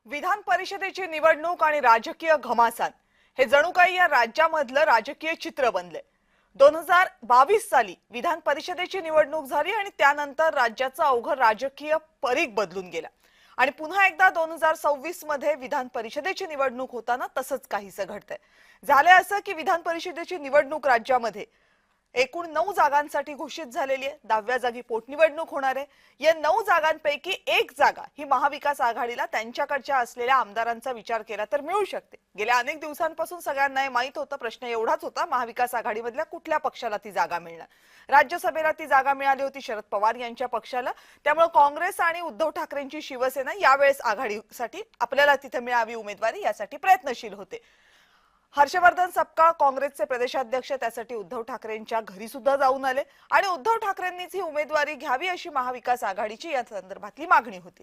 विधान परिषदेची निवडणूक आणि राजकीय घमासान हे जणू काही या राज्यामधलं राजकीय चित्र बनले। 2022 साली विधान परिषदेची निवडणूक झाली आणि त्यानंतर राज्याचा अवघड राजकीय परीघ बदलून गेला आणि पुन्हा एकदा 2026 मध्ये विधान परिषदेची निवडणूक होताना तसंच काहीसं घडतंय। झाले असं की विधान परिषदेची निवडणूक राज्यामध्ये एकूण 9 जागांसाठी घोषित झालेली आहे। 10व्या जागी पोटनिवडणूक होणार आहे। या 9 जागांपैकी एक जागा ही महाविकास आघाडीला त्यांच्याकडच्या असलेल्या आमदारांचा विचार केला तर मिळू शकते। गेल्या अनेक दिवसांपासून सगळ्यांना माहित होतं, प्रश्न एवढाच होता महाविकास आघाडीमधल्या कुठल्या पक्षाला ती जागा मिळणार। राज्यसभेला ती जागा मिळाली होती शरद पवार यांच्या पक्षाला, त्यामुळे काँग्रेस आणि उद्धव ठाकरेंची शिवसेना यावेळेस आघाडीसाठी आपल्याला तिथे मिळावी उमेदवारी यासाठी प्रयत्नशील होते। हर्षवर्धन सपकाळ काँग्रेसचे प्रदेशाध्यक्ष त्यासाठी उद्धव ठाकरेंच्या घरी सुद्धा जाऊन आले आणि उद्धव ठाकरेंनीच ही उमेदवारी घ्यावी अशी महाविकास आघाडीची या संदर्भातली मागणी होती।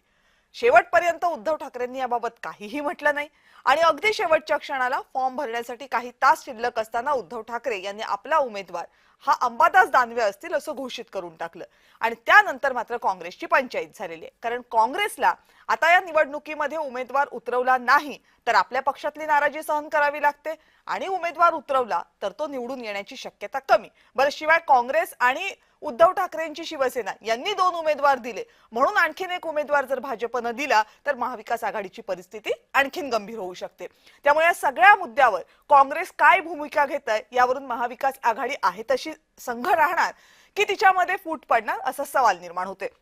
शेवटपर्यंत उद्धव ठाकरेंनी याबाबत काहीही म्हटलं नाही आणि अगदी शेवटच्या क्षणाला फॉर्म भरण्यासाठी काही तास शिल्लक असताना उद्धव ठाकरे यांनी आपला उमेदवार हा अंबादास दानवे असतील असं घोषित करून टाकलं आणि त्यानंतर मात्र काँग्रेसची पंचायत झालेली आहे। कारण काँग्रेसला आता या निवडणुकीमध्ये उमेदवार उतरवला नाही तर आपल्या पक्षातली नाराजी सहन करावी लागते आणि उमेदवार उतरवला तर तो निवडून येण्याची शक्यता कमी। बरं, शिवाय काँग्रेस आणि उद्धव ठाकरेंची शिवसेना यांनी 2 उमेदवार दिले म्हणून आणखीन एक उमेदवार जर भाजपने दिला तर महाविकास आघाडीची परिस्थिती आणखीन गंभीर होऊ शकते। त्यामुळे या सगळ्या मुद्द्यावर काँग्रेस काय भूमिका घेत आहे यावरून महाविकास आघाडी आहे तशी संघ राहणार की तिच्यामध्ये फूट पडणार असा सवाल निर्माण होते।